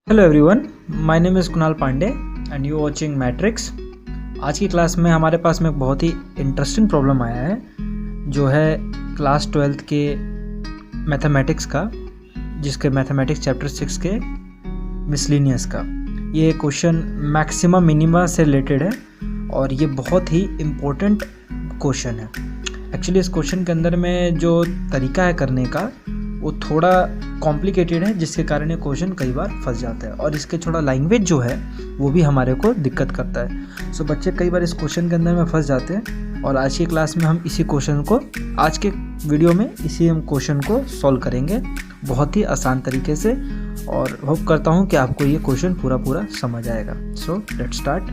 Hello everyone, my name is Kunal Pandey and you watching matrix. आज की class में हमारे पास में एक बहुत ही इंटरेस्टिंग प्रॉब्लम आया है जो है क्लास 12th के मैथमेटिक्स का, जिसके मैथमेटिक्स चैप्टर 6 के मिसलिनियस का। ये क्वेश्चन मैक्सिमम मिनिमा से रिलेटेड है और ये बहुत ही इम्पोर्टेंट क्वेश्चन है। एक्चुअली इस क्वेश्चन के अंदर में जो तरीका है करने का वो थोड़ा कॉम्प्लिकेटेड है, जिसके कारण ये क्वेश्चन कई बार फंस जाता है और इसके थोड़ा लैंग्वेज जो है वो भी हमारे को दिक्कत करता है। सो बच्चे कई बार इस क्वेश्चन के अंदर में फंस जाते हैं और आज की क्लास में हम इसी क्वेश्चन को, आज के वीडियो में इसी हम क्वेश्चन को सॉल्व करेंगे बहुत ही आसान तरीके से और होप करता हूँ कि आपको ये क्वेश्चन पूरा समझ आएगा। So let's start.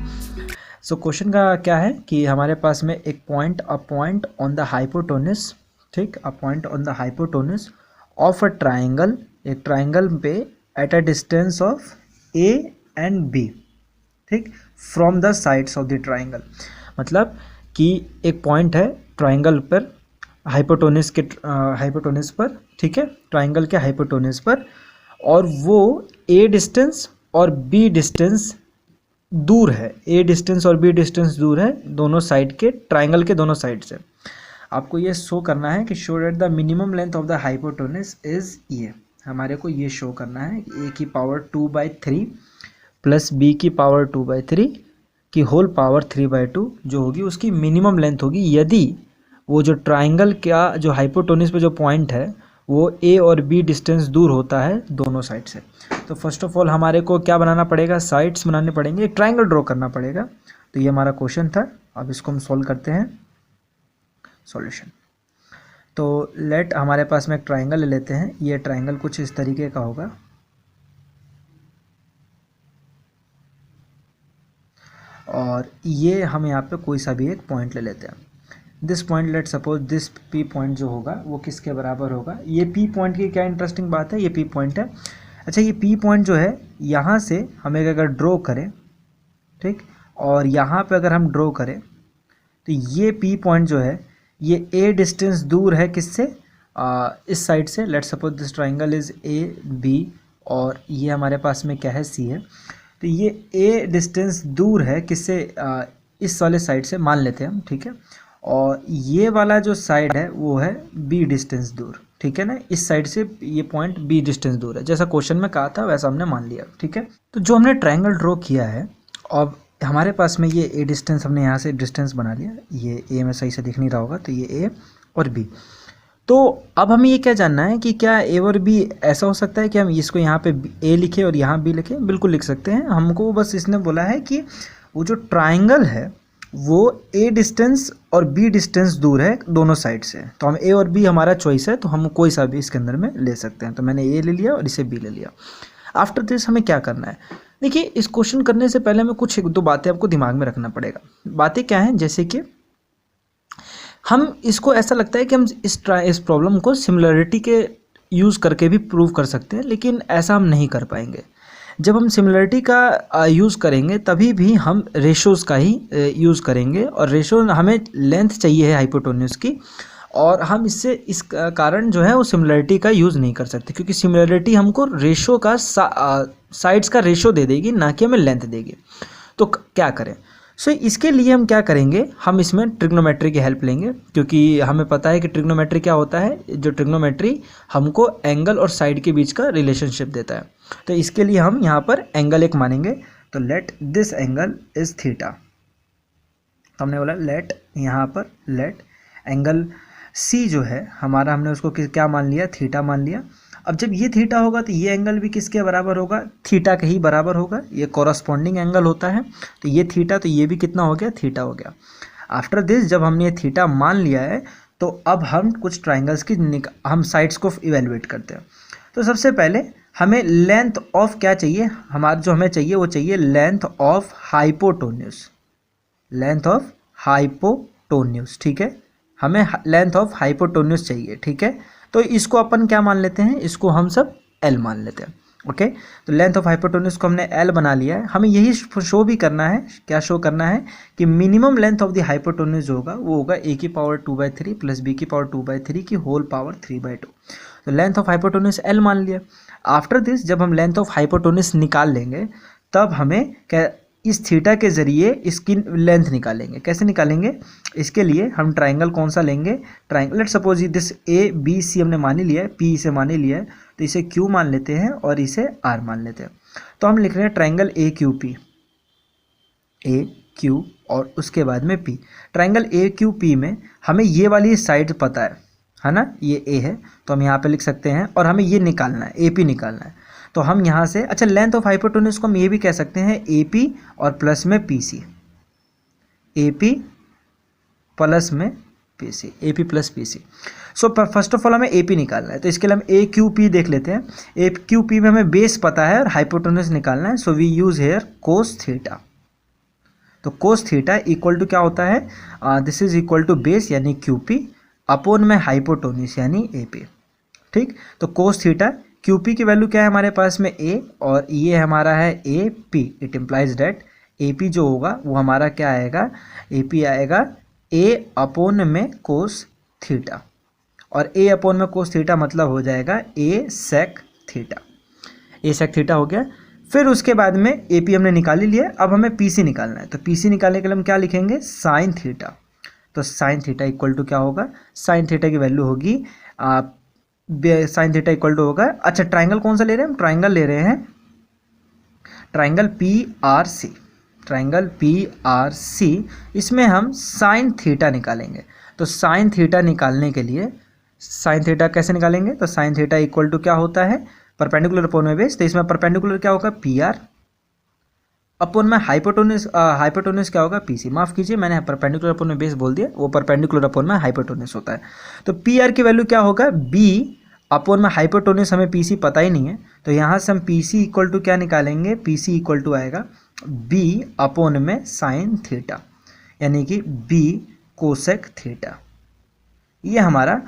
So question का क्या है कि हमारे पास में एक point, a point on the hypotenuse, ठीक, a point on the hypotenuse of a triangle, एक ट्राइंगल पे at a distance of A and B, ठीक, from the sides of the triangle. मतलब कि एक पॉइंट है ट्राइंगल पर, हाइपोटेन्यूज के हाइपोटेन्यूज पर, ठीक है, ट्राइंगल के हाइपोटेन्यूज पर, और वो ए डिस्टेंस और बी डिस्टेंस दूर है, ए डिस्टेंस और बी डिस्टेंस दूर है दोनों साइड के, ट्राइंगल के दोनों साइड से। आपको ये शो करना है कि show that the minimum length of the hypotenuse is ये, हमारे को ये शो करना है कि ए की पावर 2/3 प्लस बी की पावर 2/3 की होल पावर 3/2 जो होगी उसकी मिनिमम लेंथ होगी यदि वो जो ट्राइंगल का जो हाइपोटेन्यूज पे जो पॉइंट है वो ए और बी डिस्टेंस दूर होता है दोनों साइड से। तो फर्स्ट ऑफ ऑल हमारे को क्या बनाना पड़ेगा, साइड्स बनाने पड़ेंगे, एक ट्राइंगल ड्रॉ करना पड़ेगा। तो ये हमारा क्वेश्चन था। अब इसको हम सॉल्व करते हैं। सॉल्यूशन, तो लेट हमारे पास में एक ट्राइंगल ले लेते हैं। ये ट्राइंगल कुछ इस तरीके का होगा और ये हम यहाँ पे कोई सा भी एक पॉइंट ले लेते हैं। This point, late suppose this P point जो होगा वो किसके बराबर होगा। ये पी पॉइंट की क्या इंटरेस्टिंग बात है, ये पी पॉइंट है। अच्छा, ये पी पॉइंट जो है यहाँ से हमें अगर ड्रॉ करें, ठीक, और यहाँ पे अगर हम ड्रॉ करें तो ये पी पॉइंट जो है ये ए डिस्टेंस दूर है किससे, इस साइड से। Let suppose this triangle is A B और ये हमारे पास में क्या है, सी है। तो ये ए डिस्टेंस दूर है किससे, इस वाले साइड से मान लेते हैं हम, ठीक है। और ये वाला जो साइड है वो है बी डिस्टेंस दूर, ठीक है ना, इस साइड से ये पॉइंट बी डिस्टेंस दूर है, जैसा क्वेश्चन में कहा था वैसा हमने मान लिया, ठीक है। तो जो हमने ट्राइंगल ड्रॉ किया है, अब हमारे पास में ये ए डिस्टेंस, हमने यहाँ से डिस्टेंस बना लिया, ये ए में सही से दिख नहीं रहा होगा, तो ये ए और बी। तो अब हमें ये क्या जानना है कि क्या ए और बी ऐसा हो सकता है कि हम इसको यहाँ पे ए लिखे और यहाँ बी लिखे, बिल्कुल लिख सकते हैं। हमको बस इसने बोला है कि वो जो ट्राइंगल है वो ए डिस्टेंस और बी डिस्टेंस दूर है दोनों साइड से। तो हम ए और बी हमारा चॉइस है, तो हम कोई सा भी इसके अंदर में ले सकते हैं। तो मैंने ए ले लिया और इसे बी ले लिया। आफ्टर दिस हमें क्या करना है, देखिए इस क्वेश्चन करने से पहले हमें कुछ एक दो बातें आपको दिमाग में रखना पड़ेगा। बातें क्या हैं, जैसे कि हम इसको, ऐसा लगता है कि हम इस प्रॉब्लम को सिमिलरिटी के यूज़ करके भी प्रूव कर सकते हैं, लेकिन ऐसा हम नहीं कर पाएंगे। जब हम सिमिलरिटी का यूज़ करेंगे तभी भी हम रेशोज़ का ही यूज़ करेंगे, और रेशो हमें लेंथ चाहिए है हाइपोटेन्यूज की, और हम इससे इस कारण जो है वो सिमिलरिटी का यूज़ नहीं कर सकते, क्योंकि सिमिलरिटी हमको रेशो का साइड्स का रेशो दे देगी, ना कि हमें लेंथ देगी। तो क्या करें, सो इसके लिए हम क्या करेंगे, हम इसमें ट्रिग्नोमेट्री की हेल्प लेंगे, क्योंकि हमें पता है कि ट्रिग्नोमेट्री क्या होता है। जो ट्रिग्नोमेट्री हमको एंगल और साइड के बीच का रिलेशनशिप देता है। तो इसके लिए हम यहाँ पर एंगल एक मानेंगे। तो let this angle is theta. तो हमने बोला लेट, यहाँ पर लेट एंगल सी जो है हमारा, हमने उसको क्या मान लिया, थीटा मान लिया। अब जब ये थीटा होगा तो ये एंगल भी किसके बराबर होगा, थीटा के ही बराबर होगा। ये कॉरस्पॉन्डिंग एंगल होता है। तो ये थीटा, तो ये भी कितना हो गया, थीटा हो गया। आफ्टर दिस जब हमने ये थीटा मान लिया है तो अब हम कुछ ट्राइंगल्स की हम साइड्स को इवेलुएट करते हैं। तो सबसे पहले हमें लेंथ ऑफ क्या चाहिए, हमारा जो हमें चाहिए वो चाहिए length of hypotenuse, length of hypotenuse, ठीक है। हमें लेंथ ऑफ हाइपोटेन्यूज चाहिए, ठीक है। तो इसको अपन क्या मान लेते हैं, इसको हम सब एल मान लेते हैं, ओके। तो लेंथ ऑफ हाइपोटेन्यूज को हमने एल बना लिया है। हमें यही शो भी करना है, क्या शो करना है कि minimum length of the hypotenuse होगा वो होगा ए की पावर 2/3 प्लस बी की पावर 2/3 की होल पावर 3/2। तो लेंथ ऑफ हाइपोटेन्यूज एल मान लिया। आफ्टर दिस जब हम लेंथ ऑफ हाइपोटेन्यूज निकाल लेंगे तब हमें क्या इस थीटा के ज़रिए इसकी लेंथ निकालेंगे। कैसे निकालेंगे? इसके लिए हम ट्राइंगल कौन सा लेंगे? Triangle let suppose this A B C हमने मानी लिया है, पी इसे मानी लिया है, तो इसे क्यू मान लेते हैं और इसे आर मान लेते हैं। तो हम लिख रहे हैं triangle A Q P, A Q और उसके बाद में P. Triangle A Q P में हमें ये वाली साइड पता है ना, ये ए है तो हम यहाँ पे लिख सकते हैं, और हमें ये निकालना है, ए पी निकालना है। तो हम यहाँ से अच्छा लेंथ ऑफ हाइपोटेन्यूज को हम ये भी कह सकते हैं ए पी और प्लस में P C, A P plus में P C, A P plus P C. So first of all हमें ए पी निकालना है, तो इसके लिए हम ए क्यू पी देख लेते हैं। ए क्यू पी में हमें बेस पता है और हाइपोटेन्यूज निकालना है, so we use here cos theta. तो कोस थीटा इक्वल टू क्या होता है? This is equal to base यानी क्यू पी अपोन में हाइपोटेन्यूज यानी ए पी। ठीक, तो कोस थीटा क्यू पी की वैल्यू क्या है हमारे पास में ए, और ये हमारा है A P. It implies that A P जो होगा वो हमारा क्या आएगा? ए पी आएगा ए अपोन में कोस थीटा, और ए अपोन में कोस थीटा मतलब हो जाएगा A sec theta. A sec theta हो गया। फिर उसके बाद में ए पी हमने निकाल ही लिया, अब हमें पी सी निकालना है। तो पी सी निकालने के लिए हम क्या लिखेंगे? Sine theta. तो साइन थीटा इक्वल टू क्या होगा? साइन थीटा की वैल्यू होगी साइन थीटा इक्वल टू होगा, अच्छा ट्राइंगल कौन सा ले रहे हैं? हम ट्राइंगल ले रहे हैं triangle P R C. Triangle P R C, इसमें हम साइन थीटा निकालेंगे। तो साइन थीटा निकालने के लिए साइन थीटा कैसे निकालेंगे? तो साइन थीटा इक्वल टू क्या होता है? परपेंडिकुलर अपोन में बेस। तो इसमें परपेंडिकुलर क्या होगा? पी आर अपोन में हाइपोटेन्यूज, हाइपोटेन्यूज क्या होगा? P C. माफ कीजिए मैंने परपेंडिकुलर अपोन में बेस बोल दिया, वो परपेंडिकुलर अपोन में हाइपोटेन्यूज होता है। तो पी आर की वैल्यू क्या होगा? बी अपोन में हाइपोटेन्यूज, हमें पी सी पता ही नहीं है, तो यहाँ से हम पी सी इक्वल टू क्या निकालेंगे? पी सी इक्वल टू आएगा बी अपोन में साइन थीटा यानी कि बी कोसेक थीटा। ये हमारा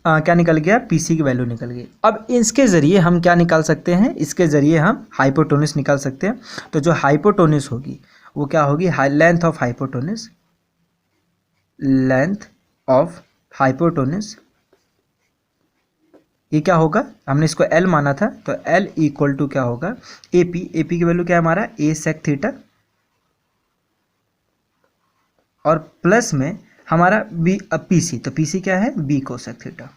क्या निकल गया? पीसी की वैल्यू निकल गई। अब इसके ज़रिए हम क्या निकाल सकते हैं? इसके ज़रिए हम हाइपोटेन्यूज निकाल सकते हैं। तो जो हाइपोटेन्यूज होगी वो क्या होगी? Length of hypotenuse, length of hypotenuse ये क्या होगा? हमने इसको एल माना था, तो एल इक्वल टू क्या होगा? A P. ए पी की वैल्यू क्या है हमारा? ए सेक थीटा, और प्लस में हमारा बी पी सी। तो पी सी क्या है? B cosec theta.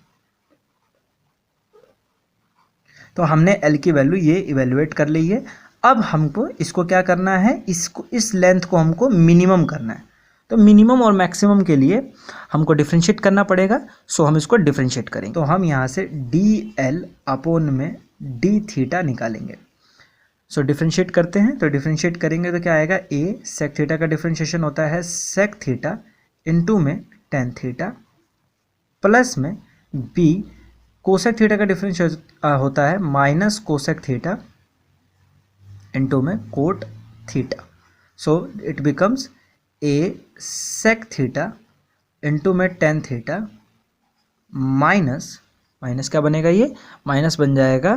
तो हमने एल की वैल्यू ये इवेल्युएट कर ली है। अब हमको इसको क्या करना है? इसको इस लेंथ को हमको मिनिमम करना है। तो मिनिमम और मैक्सिमम के लिए हमको डिफरेंशिएट करना पड़ेगा, सो हम इसको डिफरेंशिएट करेंगे। तो हम यहाँ से डी एल अपोन में डी थीटा निकालेंगे। सो डिफरेंशिएट करते हैं, तो डिफरेंशिएट करेंगे तो क्या आएगा? ए सेक थीटा का डिफरेंशिएशन होता है सेक थीटा इनटू में टेन थीटा, प्लस में बी कोसेक थीटा का डिफरेंशियल होता है माइनस कोसेक थीटा इनटू में cot theta. So it becomes A sec theta into में टेन थीटा माइनस माइनस क्या बनेगा? ये माइनस बन जाएगा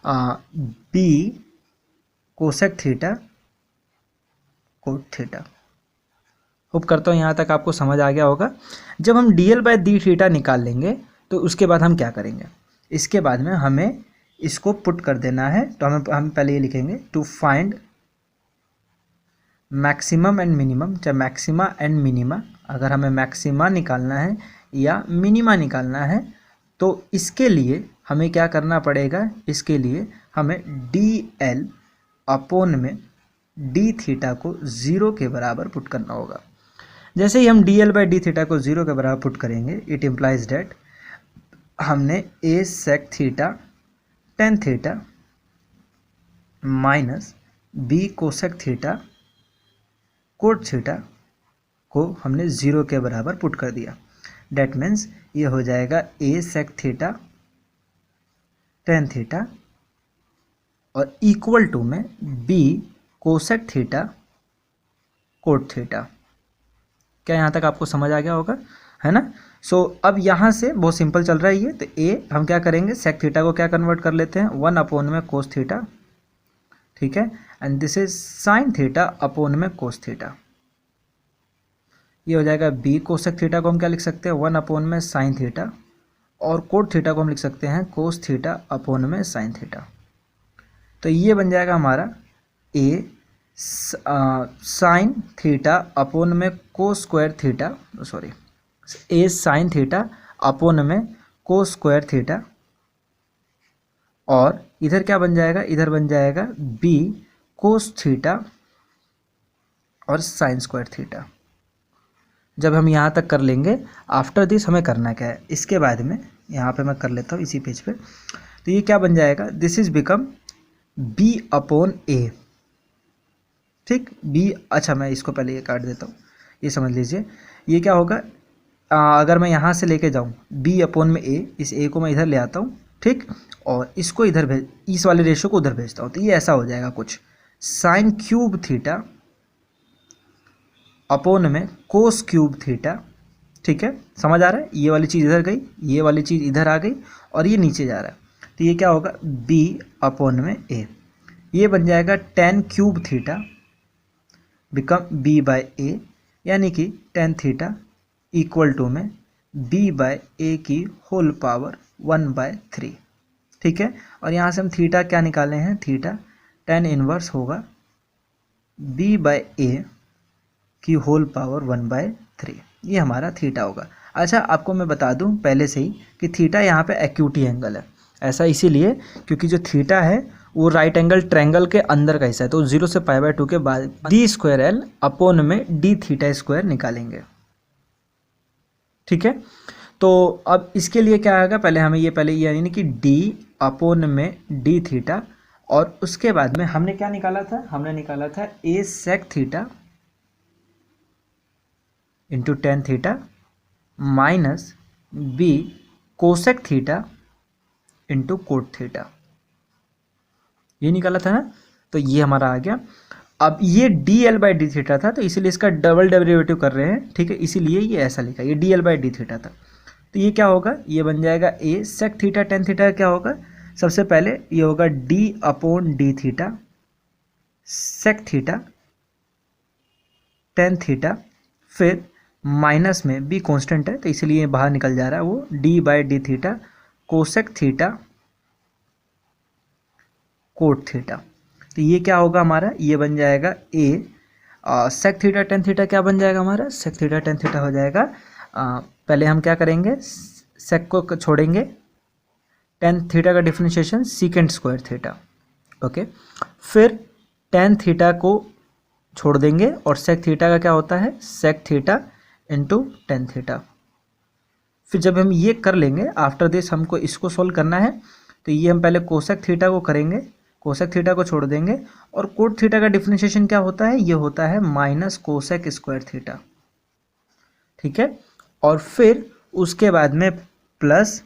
B cosec theta cot theta. Hope करता हूँ यहाँ तक आपको समझ आ गया होगा। जब हम D L by D theta निकाल लेंगे तो उसके बाद हम क्या करेंगे? इसके बाद में हमें इसको पुट कर देना है। तो हम पहले ये लिखेंगे to find maximum and minimum. चाहे मैक्सिमा एंड मिनिमा, अगर हमें मैक्सिमा निकालना है या मिनिमा निकालना है तो इसके लिए हमें क्या करना पड़ेगा? इसके लिए हमें डी एल अपोन में डी थीटा को 0 के बराबर पुट करना होगा। जैसे ही हम D L by D theta को 0 के बराबर पुट करेंगे, इट इम्प्लाइज डैट हमने A sec theta tan theta minus B cosec theta cot theta को हमने 0 के बराबर पुट कर दिया। डैट मीन्स ये हो जाएगा A sec theta tan theta और इक्वल टू में B cosec theta cot theta. क्या यहाँ तक आपको समझ आ गया होगा, है ना? सो अब यहाँ से बहुत सिंपल चल रहा है ये। तो ए हम क्या करेंगे? सेक थीटा को क्या कन्वर्ट कर लेते हैं? 1 अपोन में कोस थीटा, ठीक है, and this is sine theta upon में कोस थीटा। ये हो जाएगा बी कोसेक थीटा को हम क्या लिख सकते हैं? 1 अपोन में साइन थीटा और कोट थीटा को हम लिख सकते हैं कोस थीटा अपॉन में साइन थीटा। तो ये बन जाएगा हमारा ए साइन थीटा अपॉन में कोस स्क्वायर थीटा, सॉरी ए साइन थीटा अपॉन में कोस स्क्वायर थीटा, और इधर क्या बन जाएगा, इधर बन जाएगा बी कोस थीटा और साइन स्क्वायर थीटा। जब हम यहाँ तक कर लेंगे, आफ्टर दिस हमें करना क्या है, इसके बाद में यहाँ पे मैं कर लेता हूँ इसी पेज पे। तो ये क्या बन जाएगा, this is become B upon A, ठीक बी। अच्छा मैं इसको पहले ये काट देता हूँ, ये समझ लीजिए ये क्या होगा, अगर मैं यहाँ से लेके जाऊँ बी अपॉन में ए, इस ए को मैं इधर ले आता हूँ, ठीक, और इसको इधर भेज, इस वाले रेशो को उधर भेजता हूँ, तो ये ऐसा हो जाएगा कुछ साइन क्यूब थीटा अपॉन में कोस क्यूब थीटा। ठीक है, समझ आ रहा है, ये वाली चीज़ इधर गई, ये वाली चीज़ इधर आ गई, और ये नीचे जा रहा है, तो ये क्या होगा बी अपॉन में ए। ये बन जाएगा tan cube theta become B by A, यानी कि टेन थीटा इक्वल टू में बी बाय ए की होल पावर 1/3। ठीक है, और यहाँ से हम थीटा क्या निकाले हैं, थीटा टेन इनवर्स होगा बी बाय ए की होल पावर 1/3, ये हमारा थीटा होगा। अच्छा आपको मैं बता दूं पहले से ही कि थीटा यहाँ पे एक्यूटी एंगल है, ऐसा इसीलिए क्योंकि जो थीटा है वो राइट एंगल ट्रायंगल के अंदर का हिस्सा है, तो 0 से π/2 के बाद डी स्क्वायर एल अपॉन में डी थीटा स्क्वायर निकालेंगे। ठीक है, तो अब इसके लिए क्या आएगा, पहले हमें ये यानी कि डी अपॉन में डी थीटा, और उसके बाद में हमने क्या निकाला था, हमने निकाला था A sec theta into tan theta minus B cosec theta into cot theta, ये निकाला था ना। तो ये हमारा आ गया। अब ये D L by D theta था, तो इसीलिए इसका डबल डेरिवेटिव कर रहे हैं, ठीक है, इसीलिए ये ऐसा लिखा, ये D L by D theta था। तो ये क्या होगा, ये बन जाएगा A sec theta tan theta, क्या होगा, सबसे पहले ये होगा D upon D theta sec theta tan theta, फिर माइनस में बी कांस्टेंट है तो इसलिए बाहर निकल जा रहा है, वो D by D theta cosec theta cot theta. तो ये क्या होगा हमारा, ये बन जाएगा A sec theta tan theta, क्या बन जाएगा हमारा, सेक थीटा टेन थीटा हो जाएगा। पहले हम क्या करेंगे, सेक को छोड़ेंगे, टेन थीटा का differentiation secant square theta, okay, फिर टेन थीटा को छोड़ देंगे और सेक थीटा का क्या होता है, sec theta into tan theta. फिर जब हम ये कर लेंगे, आफ्टर दिस हमको इसको सोल्व करना है, तो ये हम पहले कोसेक थीटा को करेंगे, कोसेक थीटा को छोड़ देंगे, और कोट थीटा का डिफरेंशिएशन क्या होता है, ये होता है माइनस कोसेक स्क्वायर थीटा। ठीक है, और फिर उसके बाद में प्लस,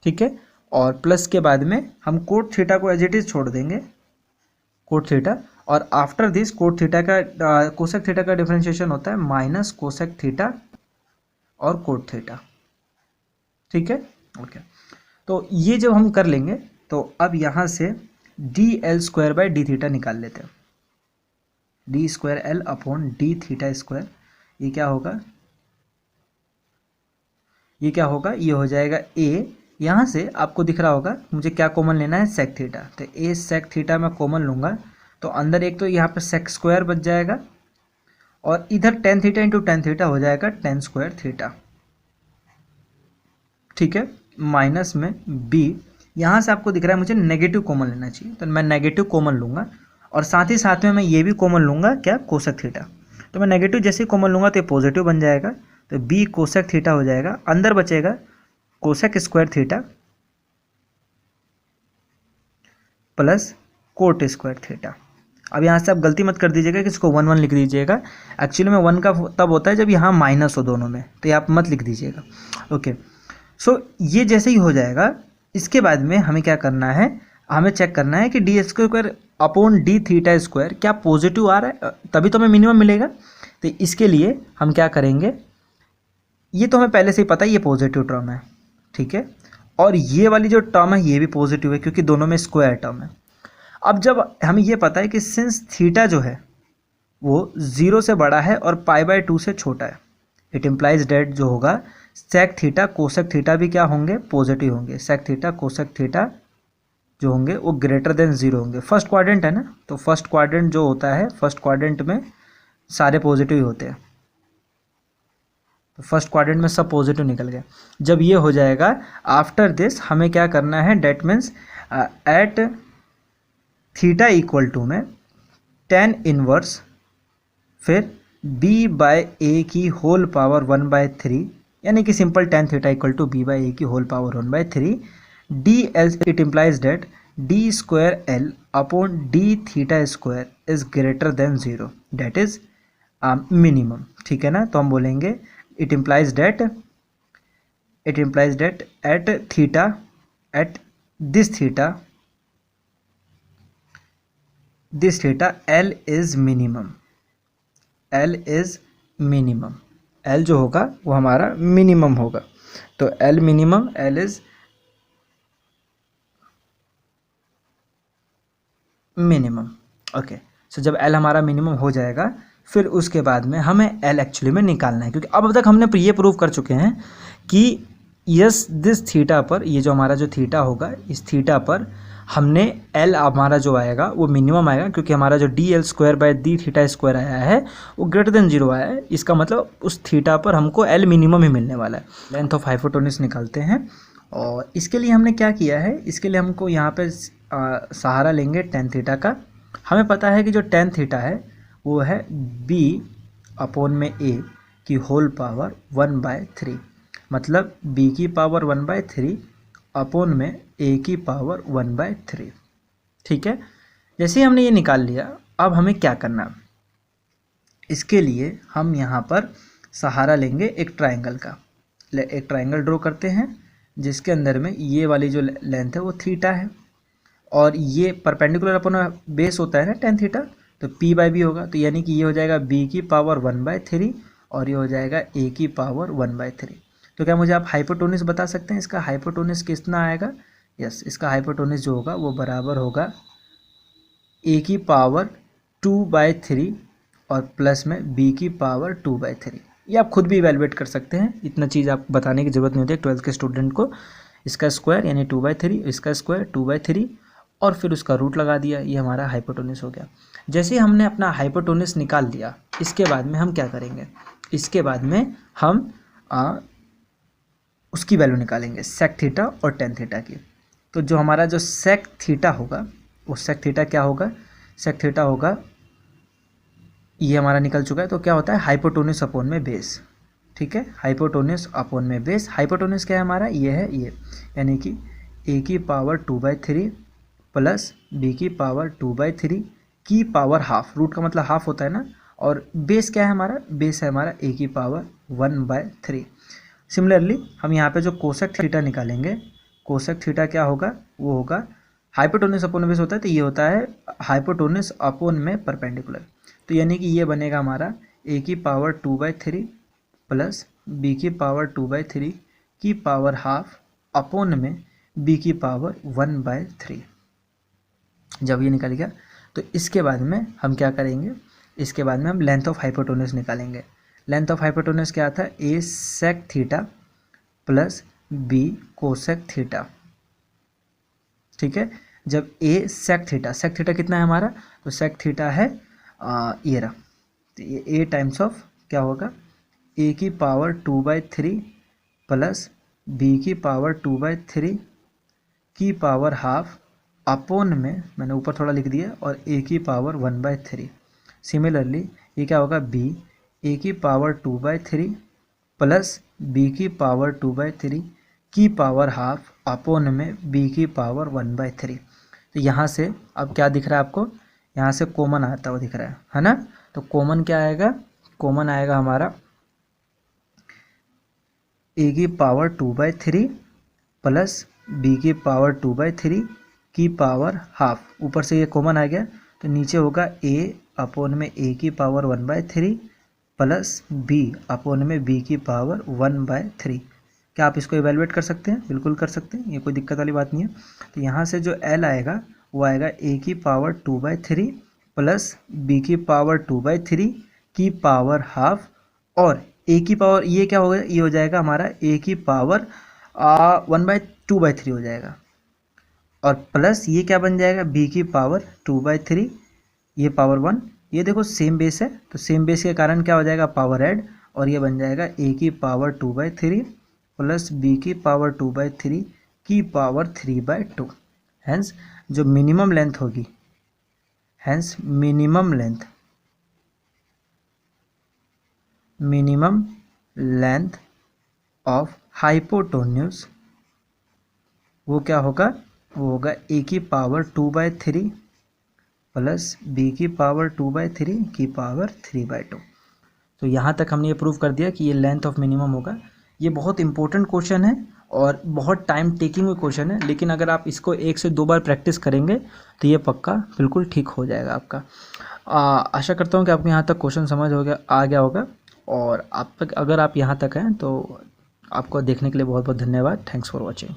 ठीक है, और प्लस के बाद में हम कोट थीटा को एज इट इज छोड़ देंगे, कोट थीटा, और आफ्टर दिस कोट थीटा का कोसेक थीटा का डिफरेंशिएशन होता है माइनस कोसेक थीटा और कोट थीटा। ठीक है, ओके, तो ये जब हम कर लेंगे तो अब यहाँ से D L square by D theta निकाल लेते हैं, D square L upon D theta square, ये क्या होगा, ये क्या होगा, ये हो जाएगा ए, यहाँ से आपको दिख रहा होगा मुझे क्या कॉमन लेना है, सेक थीटा, तो ए सेक थीटा मैं कॉमन लूँगा, तो अंदर एक तो यहाँ पे सेक स्क्वायर बच जाएगा, और इधर tan theta into tan theta हो जाएगा टेन स्क्वायर थीटा। ठीक है, माइनस में बी, यहाँ से आपको दिख रहा है मुझे नेगेटिव कॉमन लेना चाहिए, तो मैं नेगेटिव कॉमन लूँगा, और साथ ही साथ में मैं ये भी कॉमन लूँगा, क्या, कोसेक थीटा। तो मैं नेगेटिव जैसे ही कॉमन लूँगा तो ये पॉजिटिव बन जाएगा, तो बी कोसेक थीटा हो जाएगा, अंदर बचेगा cosec square theta plus coat square theta. अब यहाँ से आप गलती मत कर दीजिएगा कि इसको 1 1 लिख दीजिएगा, एक्चुअली में 1 का तब होता है जब यहाँ माइनस हो दोनों में, तो ये आप मत लिख दीजिएगा। ओके, सो ये जैसे ही हो जाएगा, इसके बाद में हमें क्या करना है, हमें चेक करना है कि D square upon D theta square क्या पॉजिटिव आ रहा है, तभी तो हमें मिनिमम मिलेगा। तो इसके लिए हम क्या करेंगे, ये तो हमें पहले से ही पता है ये पॉजिटिव टर्म है, ठीक है, और ये वाली जो टर्म है ये भी पॉजिटिव है क्योंकि दोनों में स्क्वायर टर्म है। अब जब हमें ये पता है कि सिंस थीटा जो है वो 0 से बड़ा है और π/2 से छोटा है, इट इम्प्लाइज डेट जो होगा सेक थीटा कोसेक थीटा भी क्या होंगे, पॉजिटिव होंगे। सेक थीटा कोसेक थीटा जो होंगे वो ग्रेटर देन 0 होंगे। फर्स्ट क्वाड्रेंट है ना, तो फर्स्ट क्वाड्रेंट जो होता है, फर्स्ट क्वाड्रेंट में सारे पॉजिटिव ही होते हैं, तो फर्स्ट क्वाड्रेंट में सब पॉजिटिव निकल गया। जब ये हो जाएगा, आफ्टर दिस हमें क्या करना है, that means at theta equal to में tan इनवर्स फिर b/a की होल पावर 1/3, यानी कि simple tan theta equal to b/a की whole power 1/3 d L, it implies that d square l upon d theta square is greater than 0, that is minimum. ठीक है ना, तो हम बोलेंगे it implies that at theta, at this theta l is minimum, l is minimum, l जो होगा वो हमारा मिनिमम होगा। तो l minimum, l is minimum. Okay, so जब l हमारा मिनिमम हो जाएगा, फिर उसके बाद में हमें l एक्चुअली में निकालना है, क्योंकि अब तक हमने ये प्रूव कर चुके हैं कि यस दिस थीटा पर, ये जो हमारा जो थीटा होगा, इस थीटा पर हमने l हमारा जो आएगा वो मिनिमम आएगा, क्योंकि हमारा जो D L square by D theta square आया है वो ग्रेटर देन 0 आया है। इसका मतलब उस थीटा पर हमको l मिनिमम ही मिलने वाला है। लेंथ ऑफ हाइपोटेन्यूज निकालते हैं, और इसके लिए हमने क्या किया है, इसके लिए हमको यहाँ पे सहारा लेंगे tan थीटा का। हमें पता है कि जो tan थीटा है वो है b अपॉन में a की होल पावर 1/3, मतलब b की पावर 1/3 अपॉन में a की पावर 1/3। ठीक है, जैसे ही हमने ये निकाल लिया, अब हमें क्या करना, इसके लिए हम यहाँ पर सहारा लेंगे एक ट्रायंगल का। एक ट्रायंगल ड्रॉ करते हैं जिसके अंदर में ये वाली जो लेंथ है वो थीटा है, और ये परपेंडिकुलर अपॉन बेस होता है ना tan थीटा, तो p/b होगा, तो यानी कि ये हो जाएगा b की पावर 1/3 और ये हो जाएगा a की पावर 1/3। तो क्या मुझे आप हाइपोटेन्यूज बता सकते हैं, इसका हाइपोटेन्यूज कितना आएगा? यस, इसका हाइपोटेन्यूज जो होगा वो बराबर होगा a की पावर 2/3 और प्लस में b की पावर 2/3। ये आप खुद भी इवेलुएट कर सकते हैं, इतना चीज़ आप बताने की ज़रूरत नहीं होती है 12th के स्टूडेंट को। इसका स्क्वायर यानी 2/3, इसका स्क्वायर 2/3 और फिर उसका रूट लगा दिया, ये हमारा हाइपोटेन्यूज हो गया। जैसे हमने अपना हाइपोटेन्यूज निकाल लिया, इसके बाद में हम क्या करेंगे, इसके बाद में हम उसकी वैल्यू निकालेंगे सेक थीटा और tan थीटा की। तो जो हमारा जो सेक थीटा होगा, वो सेक थीटा क्या होगा, सेक थीटा होगा, ये हमारा निकल चुका है, तो क्या होता है हाइपोटेन्यूज अपॉन में बेस। ठीक है, हाइपोटेन्यूज अपॉन में बेस। हाइपोटेन्यूज क्या है हमारा, ये है ये, यानी कि a की पावर 2/3 प्लस b की पावर 2/3 की पावर हाफ, रूट का मतलब हाफ होता है ना, और बेस क्या है हमारा, बेस है हमारा a की पावर 1/3। सिमिलरली हम यहाँ पे जो कोसेक थीटा निकालेंगे, कोसेक थीटा क्या होगा, वो होगा हाइपोटेन्यूज अपॉन बेस होता है, तो ये होता है हाइपोटेन्यूज अपॉन में परपेंडिकुलर। तो यानी कि ये बनेगा हमारा a की पावर 2/3 प्लस b की पावर 2/3 की पावर हाफ अपॉन में b की पावर 1/3। जब ये निकल गया, तो इसके बाद में हम क्या करेंगे, इसके बाद में हम लेंथ ऑफ हाइपोटेन्यूज निकालेंगे। लेंथ ऑफ हाइपोटेन्यूज क्या था, a sec theta plus b cosec theta. ठीक है, जब a सेक थीटा कितना है हमारा, तो सेक थीटा है ये रहा, तो ये a टाइम्स ऑफ क्या होगा, a की पावर 2/3 प्लस b की पावर 2/3 की पावर हाफ अपॉन में, मैंने ऊपर थोड़ा लिख दिया, और a की पावर 1/3। सिमिलरली ये क्या होगा, b a की पावर 2/3 प्लस b की पावर 2/3 की पावर हाफ अपॉन में b की पावर 1/3। तो यहाँ से अब क्या दिख रहा है आपको, यहाँ से कॉमन आता हुआ दिख रहा है ना, तो कॉमन क्या आएगा, कॉमन आएगा हमारा a की पावर 2/3 प्लस b की पावर 2/3 की पावर हाफ, ऊपर से ये कॉमन आ गया, तो नीचे होगा a अपॉन में a की पावर 1/3 प्लस b अपॉन में b की पावर 1/3। क्या आप इसको इवेलुएट कर सकते हैं? बिल्कुल कर सकते हैं, ये कोई दिक्कत वाली बात नहीं है। तो यहाँ से जो l आएगा वो आएगा a की पावर 2/3 प्लस b की पावर 2/3 की पावर हाफ और ए की पावर, ये क्या होगा, ये हो जाएगा हमारा ए की पावर 1/2/3 हो जाएगा, और प्लस ये क्या बन जाएगा, बी की पावर 2/3, ये पावर 1, ये देखो सेम बेस है तो सेम बेस के कारण क्या हो जाएगा, पावर ऐड, और ये बन जाएगा ए की पावर 2/3 प्लस बी की पावर 2/3 की पावर 3/2। हैंस जो मिनिमम लेंथ होगी, hence minimum length of hypotenuse वो क्या होगा, वो होगा ए की पावर 2/3 प्लस बी की पावर 2/3 की पावर 3/2। तो यहाँ तक हमने ये प्रूव कर दिया कि ये लेंथ ऑफ मिनिमम होगा। ये बहुत इंपॉर्टेंट क्वेश्चन है और बहुत टाइम टेकिंग हुई क्वेश्चन है, लेकिन अगर आप इसको 1 से 2 बार प्रैक्टिस करेंगे तो ये पक्का बिल्कुल ठीक हो जाएगा आपका। आशा करता हूँ कि आपको यहाँ तक क्वेश्चन समझ आ गया होगा, और आप तक अगर आप यहाँ तक हैं तो आपको देखने के लिए बहुत बहुत धन्यवाद। Thanks for watching.